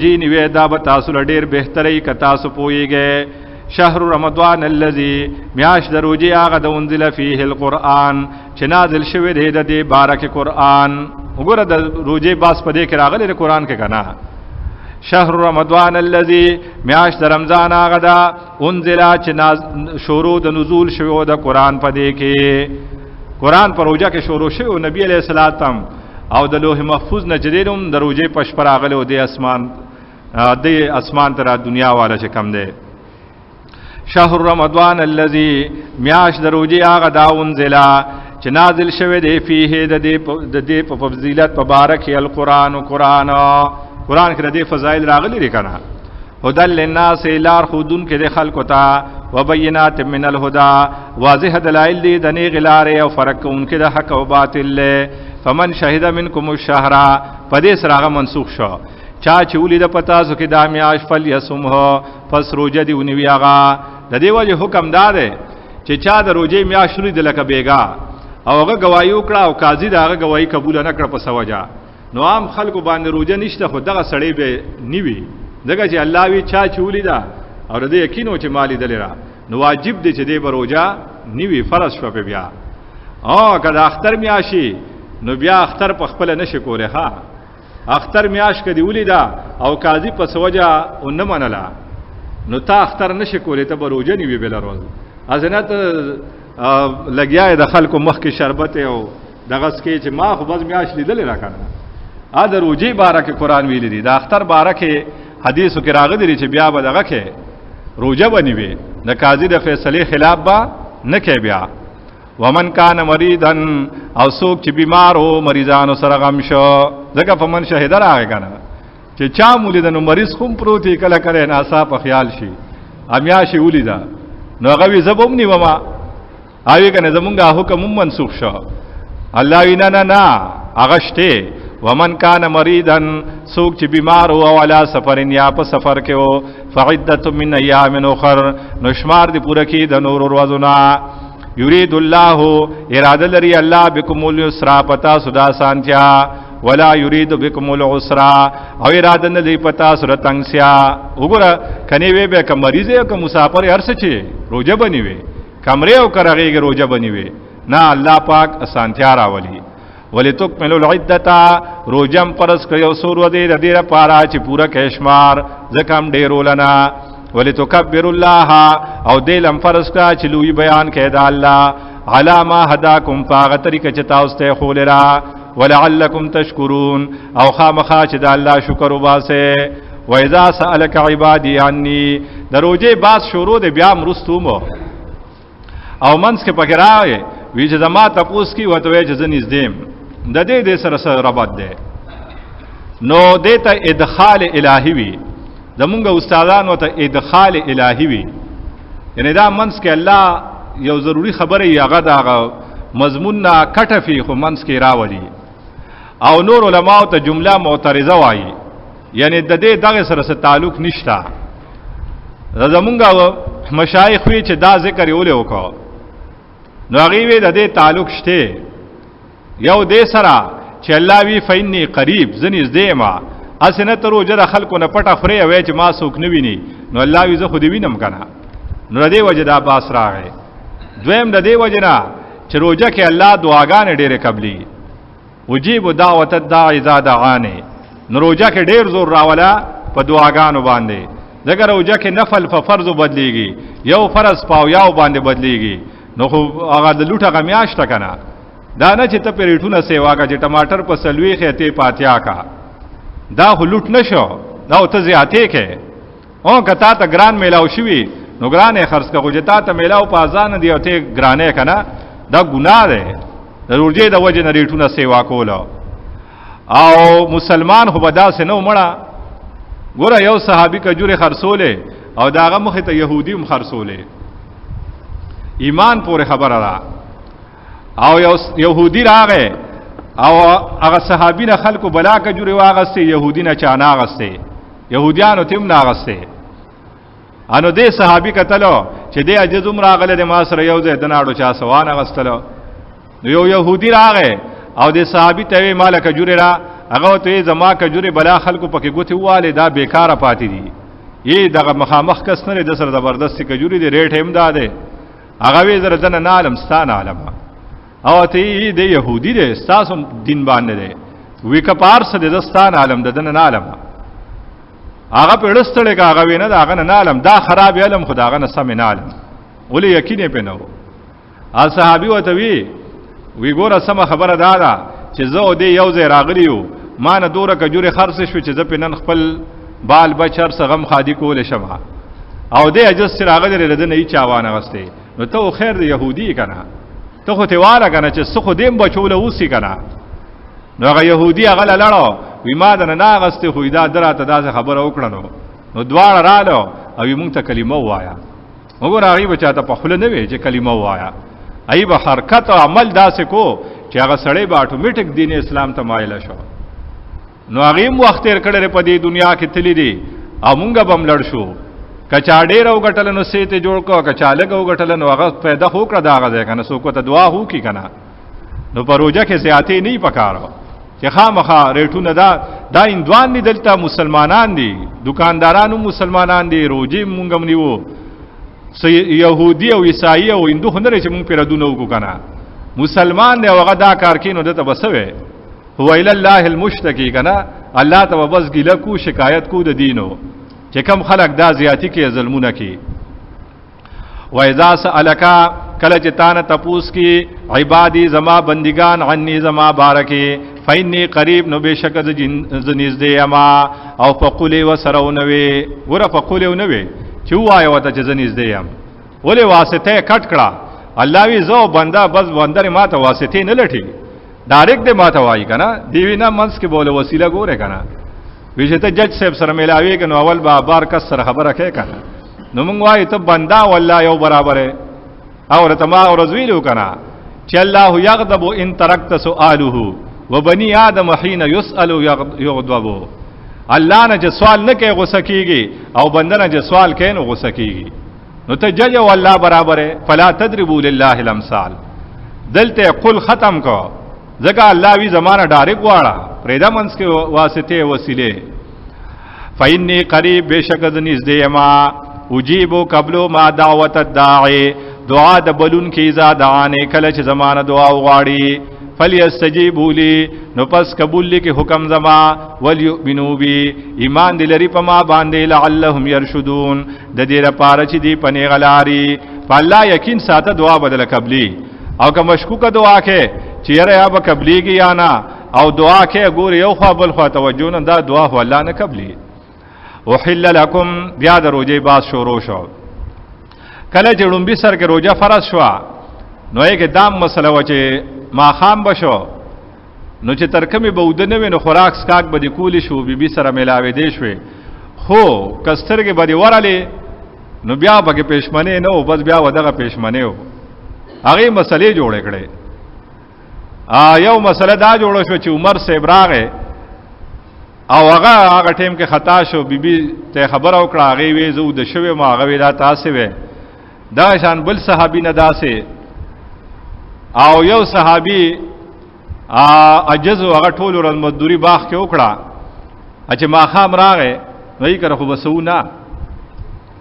جی نیوی دا بتاسو لډیر بهتري ک تاسو پويږئ. شهر رمضان الذي میاش دروجی آغا د انزل فيه القرآن چې نازل شوی دی د دې بارک قرآن. وګوره د روجی باس پدې کې راغلی د قرآن کې کنا. شهر رمضان الذي میاش د رمضان آغا دا انزل چې شروع د نزول شوی د قرآن پدې کې. قرآن پر روجا کې شروع شوی نبی علیہ السلام او د لوح محفوظ نجدینم د روجی پش پر راغلی او د اسمان تر دنیا والا چې کم دی. شهر رمضان الذي میاش دروجی آغا دا انزلا چې نازل شوی دی فيه د دې په فضیلت مبارک القرآن قرآن کې د دې فضایل راغلي دي کنه. هدى للناس لار خودون کې د خلکو ته وبینات من الهدى واضح دلائل دي د نیغ لارې او فرق کوونکې د حق او باطل له. فمن شهد منکم الشهر پدې سره منسوخ شو. چا چې ولید پتا سو کې د میاش فل یصمه پس روزه دی ونی ویغه. د دې وجه حکم دار چې چا د روزه میاش لري د لکه بیګا او هغه گواہی وکړه او قاضي دا هغه گواہی قبول نه کړ په سوجا نو عام خلکو باندې روزه نشته خو دغه سړی به نیوي دغه چې الله وی چا چولی دا او د یقینو چې مالی دلرا نو واجب دی چې دې بروجا نیوي فرض شو په بیا. او کله اختر میاشي نو بیا اختر په خپل نشه کوله ها. اختر میاش کدی ولیدا او قاضي په سوجا اون منلا نو تا اختر نشه کولې ته بروجه نیوي بل روز ازنه ته لګیاي د خلکو مخ کې شربت او دغه سکه چې ما خو بس میاش لیدل راکنه. ا د روجي بارکه قران ویل دي د اختر بارکه حدیثو کې راغلي دي چې بیا به دغه کې روجه بنوي د قاضي د فیصله خلاف با نه کې بیا. ومن کان مریضا او څوک چې بیمار او مریضانو سره غم شو ځکه په من شهید راغی کنه چې چا مولید نو مریض خوم پروتي کله کله ناسا په خیال شي امیا شي ولیدا نو غوي زبوم نیوما اوی کنه زمونږه حکم منسوخ شو. الله وینا نه اغشته. ومن کان مریضا څوک چې بیمار او علی سفرین یا په سفر کې او فعدت من ایام اخر نو شمار دی پوره کې د نور ورځونه. یرید الله اراده لري الله بكم اليسر پتا سودا سانتیا ولا یرید بكم العسر او اراده نه لري پتا سره تنگسیا. وګوره کني وی به کوم مریض او کوم مسافر هر څه چی روزه بنوي کمرې او کرغه روزه بنوي نه الله پاک سانتیا راولي. ولتکملوا العدة روزم پرس کيو سور ودی د دې لپاره چې پورا کشمار زکم ډیرولنا. ولتکبر الله او دلم فرض کا چې لوی بیان کړه د الله علامه هداکم فاغ طریقه چې تاسو ته خولرا ولعلکم تشکرون او خامخا چې د الله شکر وباسه. و اذا سالك عبادي عني دروجه باز شروع د بیا مرستومو او منس کې پکراوي وی چې زما تاسو کی وته چې زنیز دیم د دې سره سره ربط ده نو دته ادخال الهی وی زمونږ استادانو ته ادخال الهی وی یعنی دا منس کې الله یو ضروری خبره یې هغه دا مضمون نه کټفي خو منس کې راولي او نور علماء ته جمله معترضه وایي یعنی د دې دغه سره تعلق نشته. زمونږ مشایخ وی چې دا ذکر یې ولې وکړو نو هغه وی د دې تعلق شته یو دې سره چې الله وی فینی قریب زنیز دیما اسنه تر وجره خلکو نه پټه خوري وای چې ما سوک نویني نو الله وی زه خو دې وینم کنه نو دې وجه دا باس راغی. دویم د دې وجه نه چې روزه کې الله دعاګانې ډېرې قبلي وجيب دعوت الداعي اذا دعاني نو روزه کې ډېر زور راولا په دعاګانو باندې ځکه روزه کې نفل په فرض بدليږي یو فرض پاو یو باندې بدليږي نو خو هغه د لوټه غمیاشت کنه دا نه چې ته پریټونه سیوا کا چې ټماټر په سلوي خېته پاتیا کا دا هلوټ نشو دا ته زیاتې کې او کتا ته ګران میلاو شوی نو ګرانې خرڅ کا غوجتا ته میلاو په ځان دی او ته ګرانې کنه دا ګناه ده ضروري د وجه نریټونه سیوا کوله او مسلمان خو بدا سه نو مړه ګوره یو صحابي کجوره خرڅولې او داغه مخ ته يهودي هم خرڅولې ایمان پورې خبره را او یو يهودي راغې او هغه صحابي نه خلکو بلا کجوره واغسته يهودي نه چانا غسته يهوديانو تیم ناغسته انو دې صحابي کتلو چې دې اجزم راغله د ما سره یو ځای دناړو چا سوان غستلو یو يهودي راغې او دې صحابي ته مالک جوړه را هغه ته زما کجوري بلا خلکو پکې ګوتې واله دا بیکاره پاتې دي یی دغه مخامخ کس نه د سره زبردست کجوري دی ریټ هم داده هغه وی زره دنه عالم ستان عالم او ته دی يهودي دی تاسو دین باندې دی وی کپار سره د ستان عالم دنه عالم هغه پړستړې کا هغه وینه دا هغه نه عالم دا خراب علم خداغه نه سم نه عالم ولې یقین په نو ا صحابي وته وی ګوره سم خبره دا چې زه دې یو ځای راغلیو ما نه دوره کجوري خرڅ شو چې زه په نن خپل بال بچر سغم خادي کول شمه او دې اجز سره هغه لري د نه چاوانه غسته نو ته خیر د يهودي کنه ته خو ته واره کنه چې څه دیم بچول اوسې کنه نو هغه يهودي هغه لړو وی ما د نه غسته خو دا دراته دا خبره وکړنو نو دواړه رالو او موږ ته کلمه وایا وګوره هغه بچاته په خپل نه وی چې کلمه وایا ای به حرکت او عمل داسې کو چې هغه سړی به اتوماتیک دین اسلام ته مایل شو نو هغه وخت تیر کړي په دې دنیا کې تللی دي او مونږ به ملړ شو کچا ډېر او غټل نو سیته جوړ کو کچا لګ او غټل نو هغه پیدا هو کړه دا هغه کنه سو کو ته دعا هو کی کنه نو پروژه کې زیاتې نه پکارو چې خامخا ریټونه دا اندوان دي دلته مسلمانان دي دکاندارانو مسلمانان دي روجي مونږ منیو يهودي او عیسائی او هندو هنر چې مونږ پیرادونه وکړو کنه مسلمان دی هغه دا کار کینو دته بسوي هو الى الله المشتکی کنه الله ته بس ګیله کو شکایت کو د دینو چې کم خلق دا زیاتی کې ظلمونه کی و اذا سالک کله چې تان تپوس کی عبادی زما بندگان عني زما بارکی فینی قریب نو بشک زنیز دی اما او فقلی وسرونوی ور فقلی ونوی چې وای وته چې زنیز دی ام ولې واسطه کټ کړه الله وی زو بندا بس بندر ما ته واسطه نه لټي ډایرکټ دې ما ته وای کنه دیوینا منس کې بوله وسیله ګوره کنه ویشته جج صاحب سره ملاوي کنه اول با بار کس سره خبره کوي کنه نو موږ وای ته بندا والله یو برابر او ته ما ورزویلو کنه چې الله یغضب ان ترکت سؤاله وبني ادم حين يسال يغضب الله نه چې سوال نه کوي غوسه کیږي او بنده نه چې سوال کوي نو غوسه کیږي نو ته جج والله برابر فلا تضربوا لله الامثال دلته قل ختم کو ځکه الله وی زمانہ ډایرک واړه پرېدا منس کې واسطه وسیله فإني قریب بشک نږدې ما اجيبو قبل ما دعوت الداعي دعا د بلون کی زادانه کله چې زمانہ دعا وغواړي فليستجيبوا لي نو پس قبول لي کې حکم زما وليؤمنوا بي ایمان دي لري په ما باندې لعلهم يرشدون د دې لپاره چې دی پنه غلاري فالله یقین ساته دعا بدل قبلي او که مشکوکه دعا کې چیرې یا به قبليږي یا نه او دعا کې ګور یو خوا بل خوا توجه نه دا دعا هو الله نه قبلي وحل لكم بیا د روزه باز شروع شو کله چې لومبي سر کې روزه فرض شو نو یې کې دام مسله و چې ما خام بشو نو چې ترکمه به ودنه نو خوراک سکاک به د کولی شو بي سره ملاوي دي شوي خو کسترګه به وراله نو بیا به پېشمنه نو بس بیا ودغه پېشمنه و هغه مسلې جوړ کړي یو مسله دا جوړ شو چې عمر صاحب راغې او هغه ټیم کې خطا شو بيبي ته خبر او کړه هغه وی زو د شوی ما هغه دا تاسو وې دا شان بل صحابي نه داسې او یو صحابي عجز هغه ټول ورځ مزدوري باغ کې وکړه چې ما خام راغې نو یې کړه خو بسو نه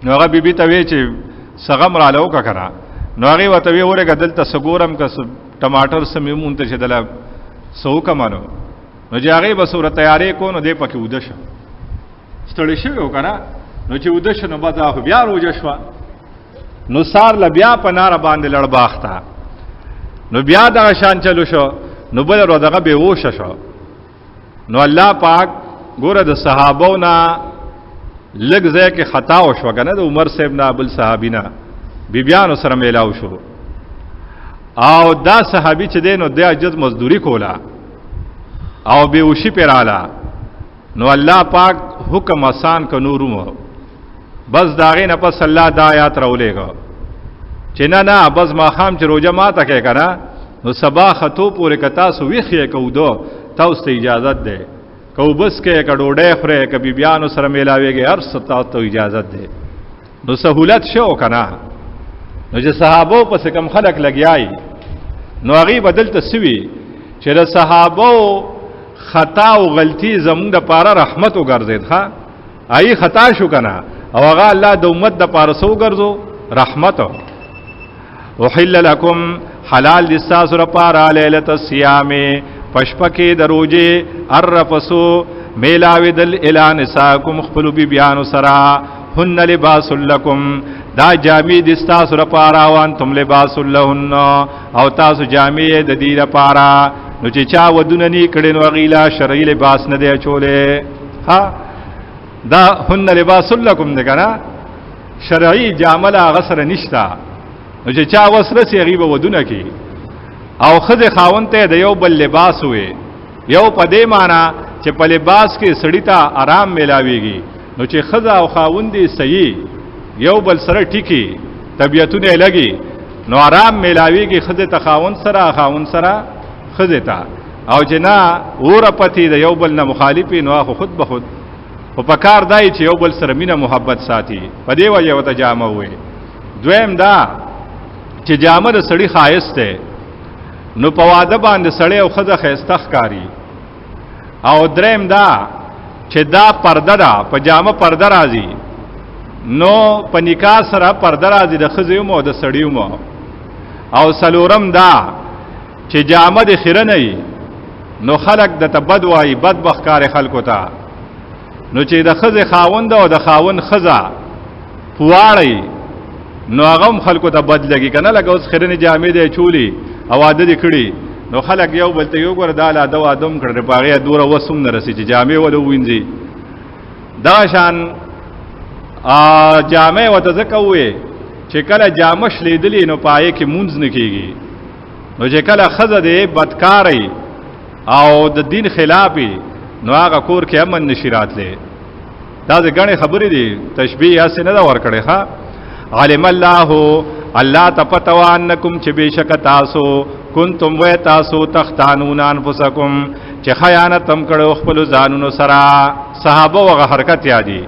نو هغه بيبي ته وی چې سغم را لو کا کړه نو هغه وته وی ورګه دلته سګورم کا ټماټر سمېمون ته چې دلا سو کمانو نو چې هغه به صورت تیارې کو نو دې پکې ودش ستړي شو کنه نو چې ودش نو بعد خو بیا روزه شو نو سار ل بیا په نار باندې لړ باخته نو بیا دا شان چلو شو نو بل ورو دغه به وښه شو نو الله پاک ګوره د صحابو نه لګ ځای کې خطا وشو کنه د عمر صاحب نه بل صحابینا بیبیانو سره میلاو شو او دا صحابي چې دینو د عجز مزدوری کولا او به وشي پیراله نو الله پاک حکم آسان ک نورو بس داغه نه پس الله د آیات راولېګو چې نه بس ما خام چې روزه ماته کې کنه نو سبا خطو پورې کتا سو ویخې کو دو تاسو ته اجازه ده کو بس کې کډوډه خره ک بیبیانو سره میلاويږي هر ستا ته اجازه ده نو سہولت شو کنه نو چې صحابو پس کم خلق لګیای نو هغه بدل تسوی چې د صحابو خطا او غلطی زمونږ د پاره رحمت وګرځید. ها ای خطا شو کنه او هغه الله د امت د پاره سو ګرځو رحمت. وحل لكم حلال للساس رپارا لیلت الصيام پشپکی دروجه الرفسو میلاوی دل الى نساکم خپلو بی بیانو سرا هن لباس لکم دا جامی دستاس رپارا وانتم لباس لهن او تاسو جامی د دی رپارا نو چې چا ودوننی کړي نو غیلا شرعی لباس نه دی چوله. ها دا هن لباس لکم دی کنه شرعی جامل غسر نشتا نو چې چا وسره سی غیبه ودونه کی او خزه خاونته د یو بل لباس وي یو په دې معنا چې په لباس کې سړی ته آرام ملاويږي نو چې خزه او خاوندې صحیح یو بل سره ټیکی طبيعتونه لګي نو آرام ملاويږي خزه ته خاوند سره خاوند سره خزه ته او جنا اور پتی د یو بل نه مخالفي نو خود به خود په پکار دای چې یو بل سره مینه محبت ساتي په دې وجه وته جامه وي. دویم دا چې جامه د سړی خایست ده نو په واده باندې سړی او خزه خیسته ښکاری. او دریم دا چې دا پرده ده په جامه پرده راځي نو په نکاح سره پرده راځي د خزې مو د سړیو مو. او سلورم دا چې جامه د خیره نه نو خلق د تبد وای بدبخت کار خلکو ته نو چې د خزې خاوند او د خاوند خزه پواړی نو هغه خلکو ته بد لګي کنه لکه اوس خیرنه جامې دی چولی او عادت کړي نو خلک یو بل ته یو ګور داله د ادم کړي پاغه دوره وسوم نه رسي چې جامې ولو وینځي دا شان جامې وته ځکوي چې کله جامه شلیدلې نو پای کې مونږ نه کیږي نو چې کله خزه دې بدکاري او د دین خلافي نو هغه کور کې امن نشرات لې دا ځګړې خبرې دي تشبیه اسنه دا ور کړي ها. علم الله الله تپتوانکم چې بشک تاسو کنتم و تاسو تختانون انفسکم چې خیانت تم کړو خپل ځانونو سره. صحابه وغه حرکت یادي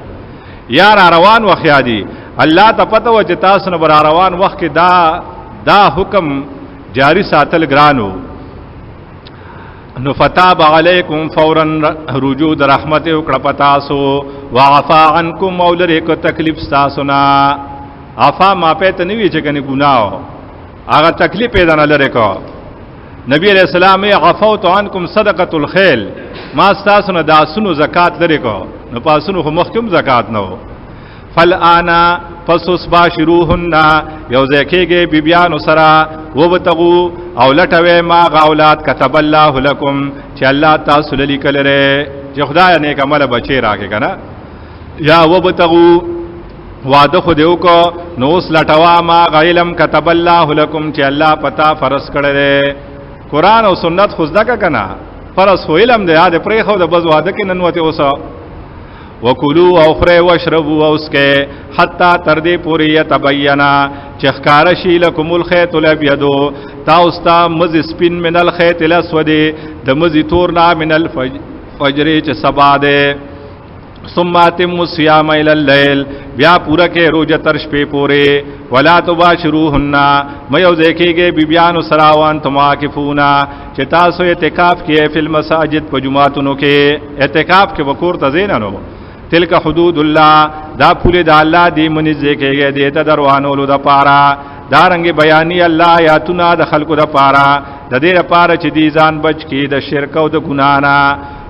یار روان وخت یادي الله تپتو چې تاسو نه بر روان وخت کې دا حکم جاری ساتل ګرانو نو فتاب علیکم فورا رجوع رحمت وکړه پتاسو وعفا عنکم مولری کو تکلیف تاسو نه عفا ما په ته نیوی چې کني ګناو هغه تکلیف پیدا نه لره کو. نبی علیہ السلام عفوت عنکم صدقۃ الخیل ما تاسو نه داسونو زکات لره کو نو پاسونو مخکم زکات نو. فالانا پسوس باشروهن یو ځکهږي بیبیانو سره وبتغو او لټوي ما غاولات كتب الله لكم چې الله تاسو لیکل لري چې خدای نیک عمل بچي راکې کنه یا وبتغو وعده خو دیو کو نو اس لټوا ما غیلم كتب الله لكم چې الله پتا فرض کړی. قران او سنت خو ځکه کنه فرض خو علم دی یاد پرې خو د بز وعده کې ننوته اوسه. وکلوا او خره واشربوا اوسکه حتا تر دې پوری یتبینا چې ښکار شي لكم الخيط الابيض تاستا مز سپین من الخيط الاسود د مزي تور نا من الفجر چې سبا ده. ثم اتم الصيام الى الليل بیا پورا کې روزه تر شپې پورې ولا تباشروهن مې ځکهږي بیبيانو سراوان تماکفونا چې تاسو اعتکاف کې فل مساجد په جمعاتونو کې اعتکاف کې وکور تزینانو تلک حدود الله دا پوله د الله دی منځ کې دی ته دروانولو د پارا دارنګ بیانی الله آیاتونه د خلقو د پارا د دې لپاره چې دی ځان بچ کی د شرک او د ګنا نه.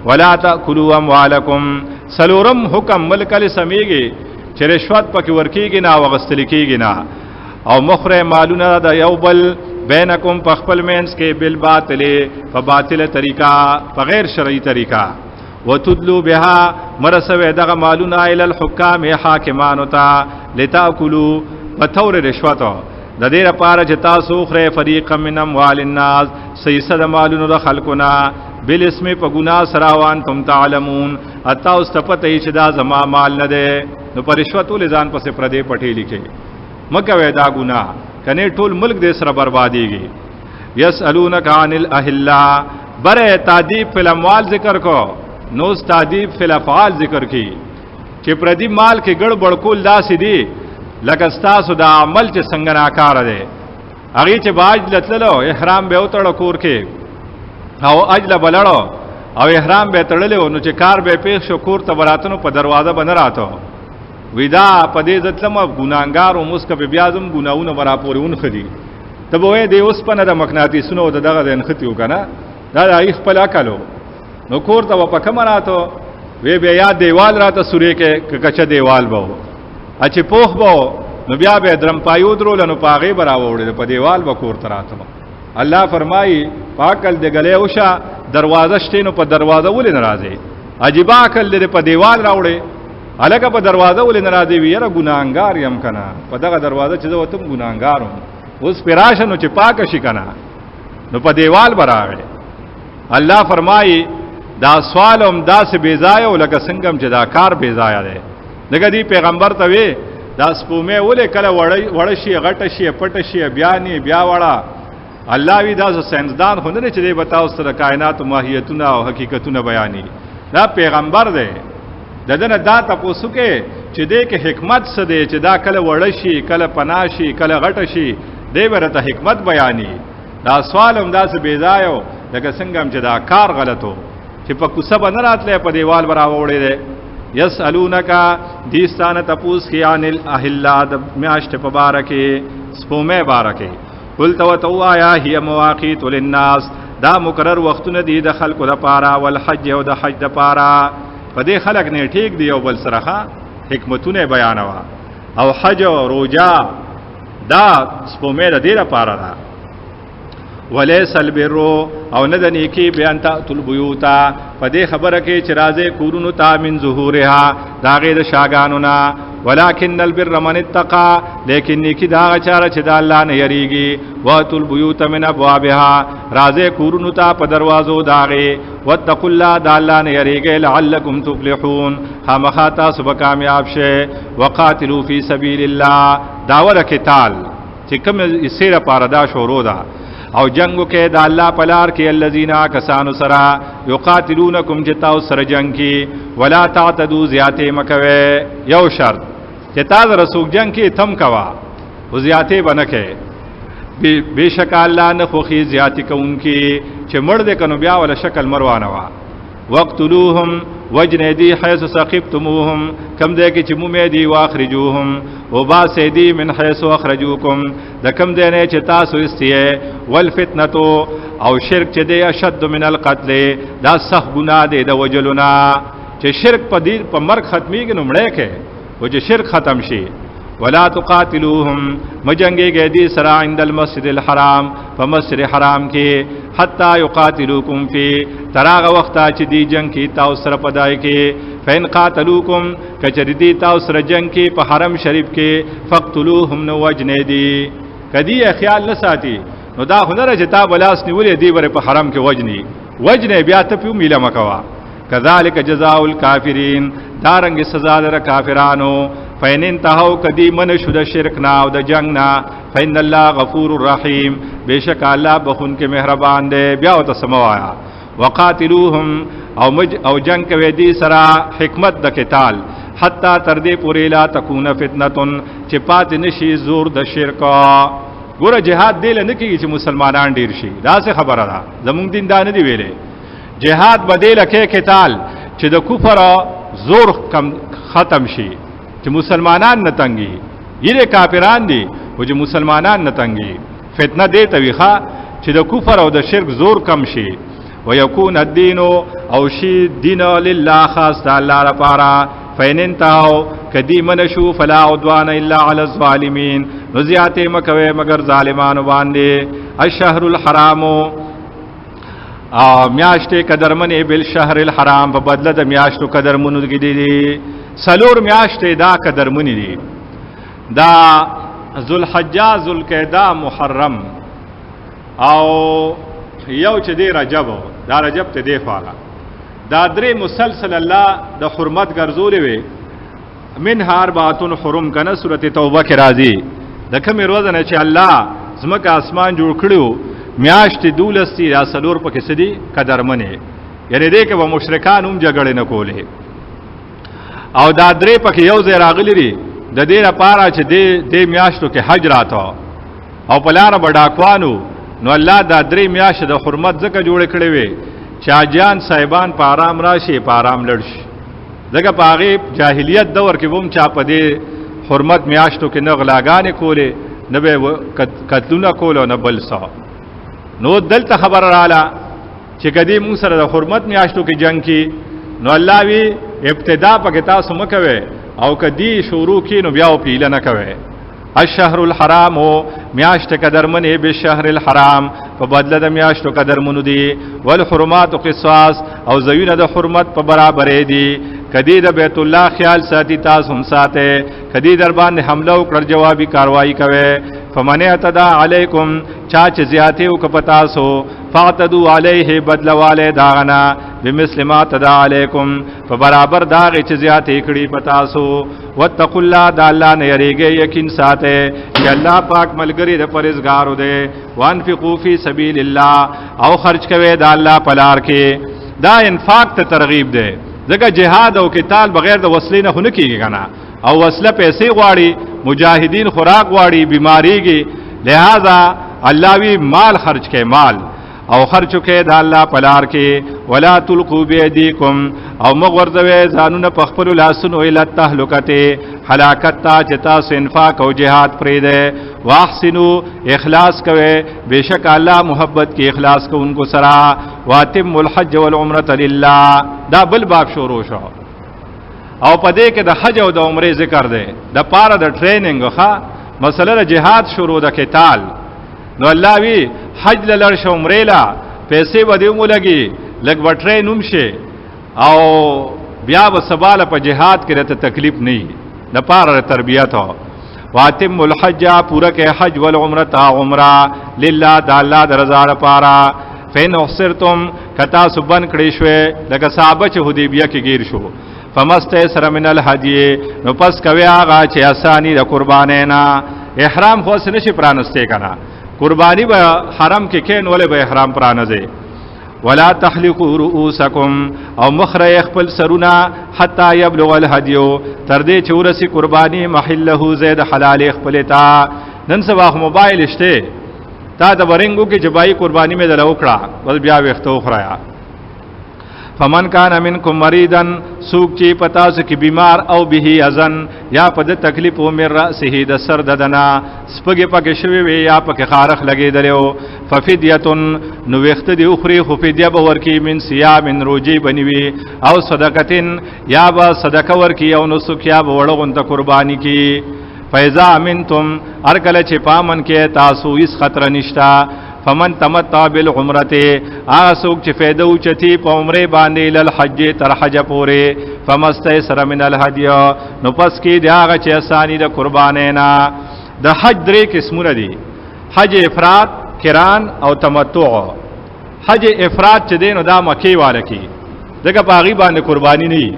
ولا تاکلوا اموالکم سلورم حکم ملک له سميږي چې رشوت پکې ورکیږي نه وغستل کیږي نه او مخره مالونه د یو بل بینکم په خپل مینس کې بل باطل په باطل طریقہ په غیر شرعي طریقہ وتدلو بها مرسوه دغه مالونه ال الحکام حاکمانو ته لتاکلوا بتور رشوت د دې لپاره چې تاسو خره فریق من اموال الناس سیسد مالونو د خلقنا بل اسم په ګنا سراوان تم تعلمون اتا اوس تپته چې دا زما مال نه ده نو پر رشوت ول ځان پسې پردې پټې لیکي مکه ودا ګنا کنه ټول ملک دې سره برباديږي. يسالونک عن الاهلا بره تعذيب فی الاموال ذکر کو نو تعذيب فی الافعال ذکر کی چې پردي مال کې ګړ بړکول داسې دي لکه تاسو دا عمل چې څنګه ناکاره ده هغه چې باج لتللو احرام به وتړو کور کې او اجل بلړو او احرام به تړلې نو چې کار به پیښ شو کور ته براتنو په دروازه باندې راته ودا په دې ځتلم ګناګار او مسک به بیازم ګناونه ورا پورې اون خدي ته به دې اوس په نه د مقناطیسونو دغه د انختیو کنه دا ای خپل اکلو نو کور ته په کمراته وی بیا یاد دیوال راته سورې کې کچا دیوال بو اچ پوخ بو نو بیا به درم پایو درول نو پاغي براوړل په دیوال وکور تراته الله فرمایي پاکل د غلې اوشا دروازه شته نو په دروازه ولې ناراضي عجیب عقل دې په دیوال راوړې الګه په دروازه ولې ناراضي ویره ګناګار يم کنه په دغه دروازه چې زه وتم ګناګارم اوس پراشنو چې پاک شي کنه نو په دیوال براغه الله فرمایي دا سوالم داس بیزای او لکه څنګه چې دا کار بیزای دی دغه دی پیغمبر ته وی دا سپومه ولې کله وړ شي غټ شي پټ شي بیانې بیا وړه الله وی دا ساينسدان هونه چې دی بتاو سره کائنات ماهیتونه او حقیقتونه بیانې دا پیغمبر دی ددن دا تاسو کې چې دې کې حکمت څه دی چې دا کله وړ شي کله پنا شي کله غټ شي دی ورته حکمت بیانې دا سوالم داس بیزایو لکه څنګه چې دا کار غلطو چې په کوڅه باندې راتلې په دیوال براوړې ده یسالونک دیستانه تپوس خیان الاهلا د میاشت په بارکه سپومه بارکه قل تو آیا هي مواقیت للناس دا مقرر وختونه دي د خلکو لپاره والحج او د حج لپاره په دې خلک نه ټیک دی او بل سره حکمتونه بیانوا او حج او روزه دا سپومه د دې لپاره ده وليس البر او نه د نیکی بیان ته تل بیوتا په دې خبره کې چې راځي کورونو تا من ظهورها دا غیر شاګانو نا ولکن البر من اتقى لیکن نیکی دا چاره چې د الله نه یریږي واتل بیوت من ابوابها راځي کورونو تا په دروازو داغه واتقوا الله د الله نه یریږي لعلکم تفلحون خامخاتا سب کامیاب شه وقاتلوا فی سبیل الله داور قتال چې کوم یې سره پاردا شروع ده او جنگو کې د الله پلار کې الذين کسانو سرا یقاتلونکم جتاو سر جنگ کې ولا تعتدوا زیاته مکوي یو شرط چې تاسو رسول جنگ کې تم کوا او زیاته بنکه بشک الله نه خوخي زیاتی کوونکی چې مړ دې کنو بیا ولا شکل مروانه وا وقتلوهم وجندي حيث ثقفتموهم کم دې کې چې مومې دي واخرجوهم وباسدي من حيث اخرجوكم د کم دې نه چې تاسو استیه والفتنه او شرک چې دې اشد من القتل دا صح ګناه دې د وجلنا چې شرک په دې په مرګ ختميږي نو مړې کې او چې شرک ختم شي ولا تقاتلوهم مجنگے دی سرا عند المسجد الحرام فمسجد حرام کې حتا یقاتلوکم فی تراغ وختا چې دی جنگ کې تاسو سره پدای کې فین قاتلوکم کچری دی تاسو سره جنگ کې په حرم شریف کې فقتلوهم نو وجنیدی کدی خیال لساتی نو دا هنر چې تا بلاس نیولې دی ور په حرم کې وجنی بیا ته پیو میله مکوا کذالک جزاء الکافرین دارنګ سزا در کافرانو فین انتهوا کدی من شد شرکنا او د جنگنا فین الله غفور الرحیم بیشک الله بخون کې مهربان دی بیا او تسموایا وقاتلوهم او جنگ کوي دی سرا حکمت د قتال حتا تر دې پورې لا تکون فتنه چې پات نشي زور د شرک ګوره جهاد دی نه کیږي چې مسلمانان ډیر شي دا څه خبره ده زموږ دین دا نه دی ویلې جهاد بدیل کې قتال چې د کفر زور کم ختم شي چې مسلمانان نه تنګي یره کافران دي او چې مسلمانان نه تنګي فتنه دې تویخه چې د کفر او د شرک زور کم شي ويكون الدين او شي دین لله خاص الله لپاره فین انتهوا کدی منشو فلا عدوان الا على الظالمين نزیاته مکوي مگر ظالمانو باندې الشهر الحرام میاشت قدرمنه بالشهر الحرام په بدله د میاشتو قدرمنو دي سلور میاشت دا قدرمنی دي دا ذوالحجه ذوالقعده محرم او یو چې دی رجب دا رجب ته دی فاله دا درې مسلسل الله د حرمت ګرځولې وي منها اربعه حرم کنه سورته توبه کې راځي د کوم روزه نه چې الله زمکه اسمان جوړ کړو میاشت دولستی را سلور پکې سدي قدرمنه یعنی دې کې به مشرکان هم جګړه نه کولې او دا درې پکې یو ځای راغلي دي د دې لپاره چې دې میاشتو کې حج راته او په لار بډاکوانو نو الله دا درې میاشت د حرمت ځکه جوړ کړې وي شاجان صاحبان په آرام راشي په آرام لړ شي ځکه په هغې جاهلیت دور کې به هم چا په دې حرمت میاشتو کې نه غلاګانې کولې نه به قتلونه کول او نه بل څه نو دلته خبره رااله چې کدی موږ سره د حرمت میاشتو کې جنگ کی نو الله وی ابتدا پکې تاسو مکوي او کدی شروع کی نو بیا پیله نه کوي الشهر الحرام میاشت قدرمنه به شهر الحرام په بدله د میاشتو قدرمنو دي والحرمات قصاص او زوینه د حرمت په برابر دي کدی د بیت الله خیال ساتي تاسو هم ساته کدی در باندې حمله او کړ جوابي کاروایی کوي فمن اعتدى علیکم چاچ زیاته او کپتاسو فاعتدوا علیه بدلواله داغنا بمثل ما اعتدى علیکم فبرابر داغه چې زیاته کړي پتاسو واتقوا الله د الله نه یریږي یقین ساته چې الله پاک ملګری د پرهیزګارو دی وانفقوا فی سبیل الله او خرج کوي د الله په لار کې دا انفاق ته ترغیب دی ځکه جهاد او قتال بغیر د وسلې نه هونه کیږي کنه او وسله پیسې غواړي مجاهدین خوراک غواړي بیماریږي لہذا الله وی مال خرج کې مال او خرچو کې د الله په لار کې ولا تلقوا بيديكم او مغورځوي ځانونه په خپل لاسونو اله تهلکته هلاکت ته چې تاسو انفاق او جهاد پرې ده واحسنوا اخلاص کوي بشک الله محبت کې اخلاص کوونکو سره واتم الحج والعمره لله دا بل باب شروع شو او پدې کې د حج او د عمره ذکر ده د پاره د ټریننګ ښه مسله جهاد شروع د قتال نو الله وی حج لړ شو عمره لا پیسې ودی مو لګي لګ وټرې نوم شي او بیا به سباله په جهاد کې رته تکلیف نه د پاره تربیت هو واتم الحج پورا کې حج ول عمره عمره لله د الله د رضا لپاره فین احسرتم کتا سبن کړي شوې لکه صحابه چې حدیبیه کې گیر شو فمستیسر من الهدی نو پس کوي هغه چې اسانی د قربانې نه احرام خو سن شي پرانسته کنا قربانی به حرم کې کین ولې به احرام پرانځي ولا تحلقوا رؤوسکم او مخره خپل سرونه حتا یبلغ الهدی تر دې چې ورسی قربانی محله زید حلال خپل تا نن سبا موبایل شته تا د ورنګو کې جبای قربانی مې دلو کړه ول بیا وختو خرایا فمن کان منکم مریضن سوق چی پتا س کی بیمار او به اذن یا پد تکلیف او مر راسه د سر ددنا سپګه پکې شوی وی یا پکې خارخ لګیدلو ففدیه نو وخت دی اخری خو فدیه به ورکی من صيام روجی بنوي او صدقتن یا با صدقه ورکی او نو سکیا به وړغون ته قربانی کی فیضا امنتم ارکل چې پامن کې تاسو هیڅ خطر نشتا فمن تمتع بالعمرته اسوک چې فائدہ اوچتی په عمره باندې ل الحج تر حج پوره فمستيسر من الهدي نو پس کې دی هغه چې اسانی د قربانینا د حج درې قسمونه دي حج افراد قران او تمتع حج افراد چې دین دا مکی واله کی دغه باغی باندې قربانی نه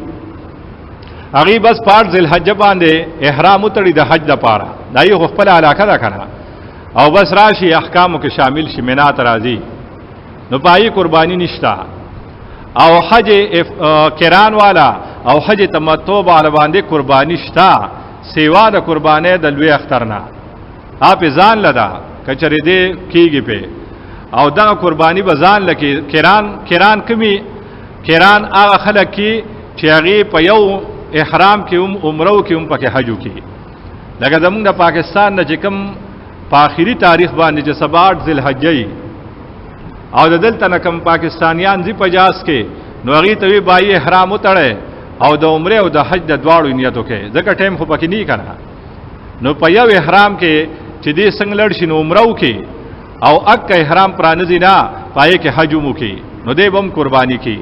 هغه بس پار ذل حج باندې احرام تړي د حج لپاره دای خپل علاقه را کړه او بس راشي احکامو کې شامل شي منات راځي نو پای قربانی نشتا او حج قران والا او حج تمتع والا باندې قربانی شتا سیوا د قربانې د لوی اخترنا اپ ځان لدا کچری دې کیږي په او دا قربانی بزان لکه قران کمی قران هغه خلک کی چې هغه په یو احرام کې عمره کې پکې حج کی لکه زمونږ د پاکستان نه چې کوم په آخري تاریخ باندې چې 7 ذل حجې او د دلته نه کوم پاکستانیان زی 50 کې نو هغه ته وی بای احرام وتړي او د عمره او د حج د دواړو نیتو کې ځکه ټیم خو پکې نه کړه نو په یو احرام کې چې دې څنګه لړ شي نو عمره وکي او اک احرام پرانځي نه پای کې حج مو کی نو دې بم قرباني کی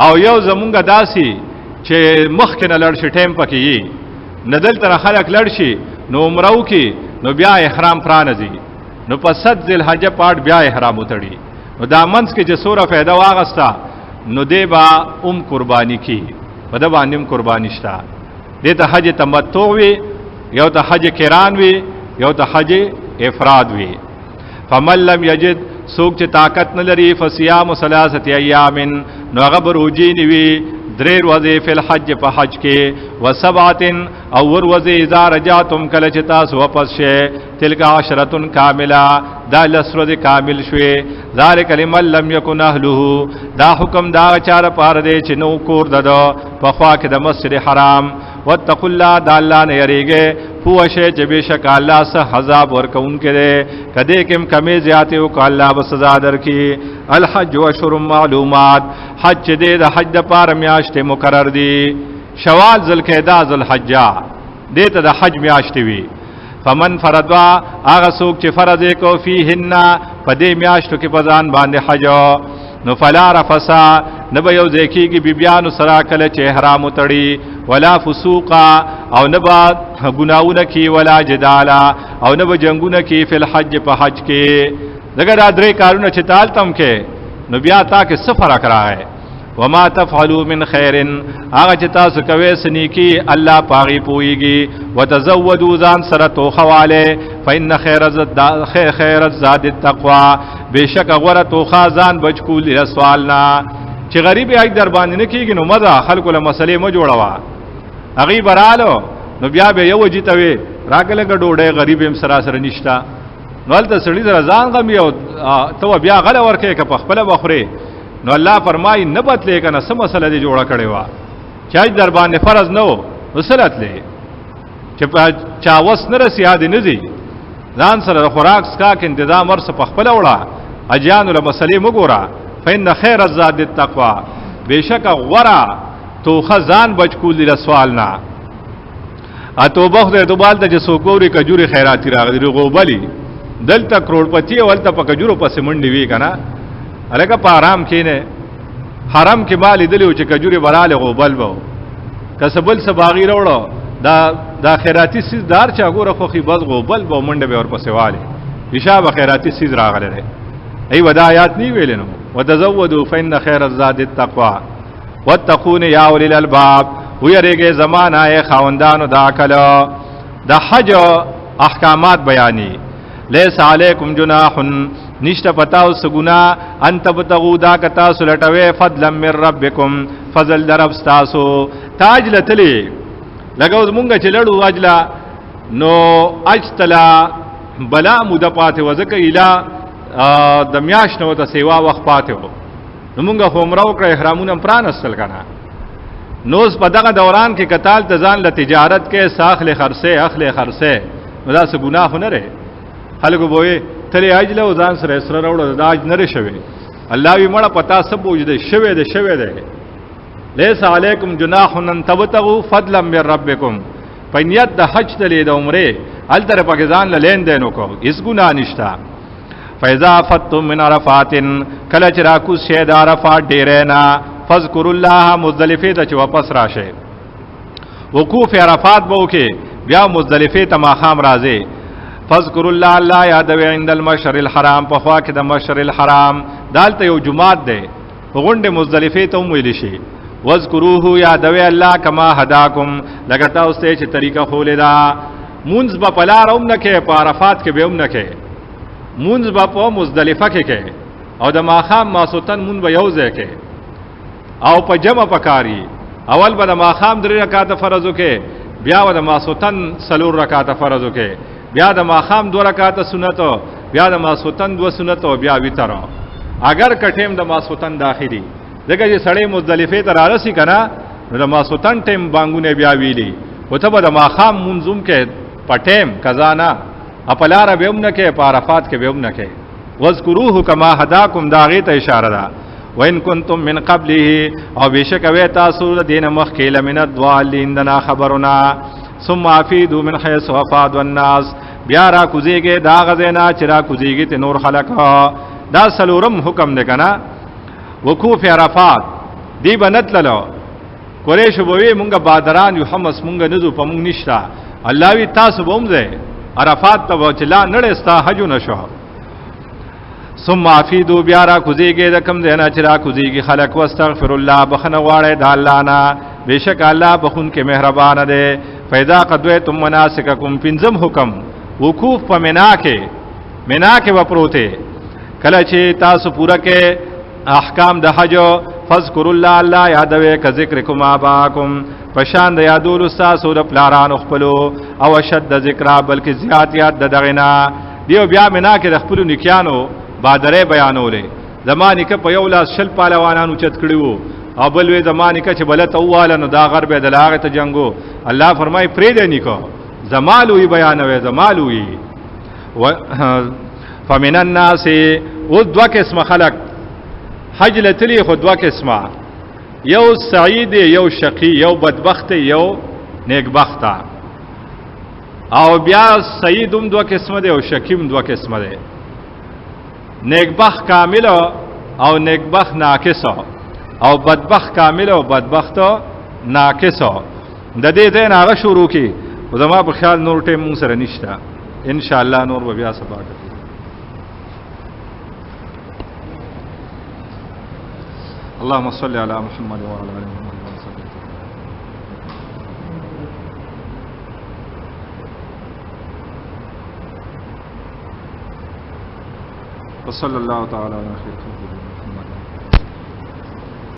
او یو زمونږه داسي چې مخ کې نه لړ شي ټیم پکې یي ندل تر خلک لړ شي نو عمره وکي نو بیا احرام پرانځي نو په 7 ذل حج پاٹ بیا احرام وتړي نو دا منځ کې چې سوره فائدہ واغستا نو دی با قربانی کی په دا باندې قربانی شتا دې ته حج تمتع وی یو ته حج قران وی یو ته حج افراد وی فمن لم یجد سوق چې طاقت نه لري فصيام 3 ایام نو هغه بروجی نیوي دریر وزی فی الحج پا حج کے وسبعتن اور وزی اذا رجاتم کلچتاس وپس شے تلک عشرتن کاملہ دا لسرد کامل شوے ذالک لمن لم یکن اہلوہو دا حکم دا چار پار دے چنو کور ددو پخواک دا مسجد حرام واتقوا اللہ دا اللہ نے یریگے پوشے چبیشک اللہ سا حضاب ورکون کے دے کدے کم کمی زیادے کا اللہ بسزا در کی الحج اشہر معلومات حج دے دا حج دا پار میاشت مقرر دی شوال ذوالقعدہ ذوالحجہ دیتا دا حج میاشتی وی فمن فرضوا آغا سوک چی فرض کو فیہن پدے میاشتو کی پزان باندے حجو نو فلا رفسا نبا یو زیکی کی بیبیانو سراکل چے احرام تڑی ولا فسوقا او نبا گناون کی ولا جدالا او نبا جنگون کی فی الحج پا حج کے دگر آدرے کارونا چتال تم کے نو بیا تاکہ سفر اکرا ہے وما تفعلوا من خیر آغا چتا سکوے سنیکی اللہ پاغی پوئیگی وتزودوا زان سرتو خوالے فإن خیر الزاد التقوی بے شک غورتو خازان بچکول رسوالنا چی غریب ایک در باندې نکیگی نو مزا خلقو لمسلے مجوڑوا اغیب رالو نو بیا بے یو جیتوے راکلنگا ڈوڑے غریب ام سراسر نشتا نو علتا سڑی در ازان غمی تو بیا غل ورکے که پخپل بخورے نو اللہ فرمائی نبت لے کنا سم مسئلہ دی جوڑا کڑے وا چاہی در باندې فرض نو وصلت لے چاوس نرسی آدی نزی زان سر خوراک سکاک انتظام ورس پخپل اوڑا اجیانو لمسئلے مگورا فإن خیر الزاد التقوی بے شک غورا تو خزان بچکول دی رسوالنا اتو بخت اتوبال تا جسو گوری کجوری خیراتی راغ دی غوبلی دل تا کروڑپتی والتا پا کجورو پس منڈی وی کنا الکه په حرام کې نه حرام کې مال دلیو چې کجوري براله غوبل وو کسبل سباغی وروړو دا خیراتی سیز دار چا ګوره خو خي بس غوبل وو منډه به ور پسې واله حساب خیراتی سیز راغله ای ودایات نی ویل نو وتزودوا فإن خیر الزاد التقوى واتقون یا اولی الالباب ويرګه زمانہ خاوندانو دا عقل دا حج احکامات بیانی لیس علیکم جناح نشتا پتاو سگنا انت بتغو دا کتاسو لٹوے فضلا من ربکم فضل در ابستاسو تاج لتلی لگوز منگا چلڑو اجلا نو اجتلا بلا مدہ پاتے وزک الہ دمیاشنو تا سیوا وقت پاتے ہو نو منگا خومراو کر احرامون امپران استل کنا نوز پا دغا دوران کے کتال تزان لتجارت کے ساخل خرسے اخل خرسے نو دا سگناہ نرے خلقو بوئے تلی اجلا و ځان سره اسره راوړو دا اج نری شوی الله وی مړه پتا سب وجده شوی ده لیس علیکم جناح ان تبتغوا فضلا من ربکم پنیت د حج تلی د عمره ال تر پاکستان لین دینو کو اس ګنا نشتا فاذا فتم من عرفات کله چرا کو شید عرفات ډیرینا فذكر الله مزدلفه ته واپس راشه وقوف عرفات بو کې بیا مزدلفه ته ماخام راځي فذكر الله الله یادوي عند المشعر الحرام په خوا کې د مشعر الحرام دالته یو جمعات ده غونډه مزدلفه ته ویل شي واذکروه یادوي الله کما هداکم لګتا اوسه چې طریقه خولې دا مونږ په پلاروم نه کې په عرفات کې به هم نه کې مونږ په مزدلفه کې او د ماخام ماسوتن مونږ به یو ځای کې او په جمع پکاري اول به د ماخام 3 رکعات فرض وکې بیا د ماسوتن 3 رکعات فرض وکې بیا د ماخام 2 رکعات سنت بیا د ماسوتن 2 سنت او بیا وتر اگر کټیم د ماسوتن داخلي دغه چې سړی مزدلفه ته رارسي کنه نو د ماسوتن ټیم بانګونه بیا ویلي او ته به د ماخام منظم کې پټیم کزانا خپلاره به هم نه کې په عرفات کې به هم نه کې واذکروه کما هداکم داغه ته اشاره ده وان کنتم من قبله او بشک وی تاسو د دین مخ کې لمن الضالین دنا خبرنا ثم افیدوا من حيث افاد الناس بیا را کوزیږي دا غزینا چې را کوزیږي ته نور خلق دا سلورم حکم ده کنه وقوف عرفات دی بنتللو قریش بووی مونږه بادران یو حمس مونږه نزو په مونږ نشتا الله وی تاسو بومځه عرفات ته وچلا نړې ستا حج نشو ثم افیدوا بیا را کوزیږي د کم دینا چې را کوزیږي خلق واستغفر الله بخنه غواړي د الله نه بیشک الله بخون کې مهربان ده فاذا قضیتم مناسککم پنځم حکم وقوف په منا کې وپروته کله چې تاسو پورا کې احکام د حج فذكروا الله الله یادوي ک ذکرکم آباکم پشان د یادول استاسو د پلاران خپلو او شد ذکر بلکې زیات یاد د دغنا دیو بیا منا کې د خپل نکیانو بادرې بیانولې زمانی ک په یو لاس شل پهلوانانو چت کړیو او بل وی زمانی ک چې بلته واله نو دا غرب د لاغه ته جنگو الله فرمای پرې دی نیکو زمالوی بیانوي زمالوی فمن الناس او دوا قسم خلق حج لتلی خود دوا قسمه یو سعید یو شقی یو بدبخت یو نیکبخت او بیا سعیدم دوا قسمه دی او شقیم دوا قسمه دی نیکبخت کامل او نیکبخت ناقص او بدبخت کامل او بدبخت ناقص د دې ځای نه شروع کی زما په خیال نور ټیم مون سره نشته ان شاء الله نور به بیا سبا کوي اللهم صل على محمد وعلى ال محمد وصلى الله تعالى على خير خلق محمد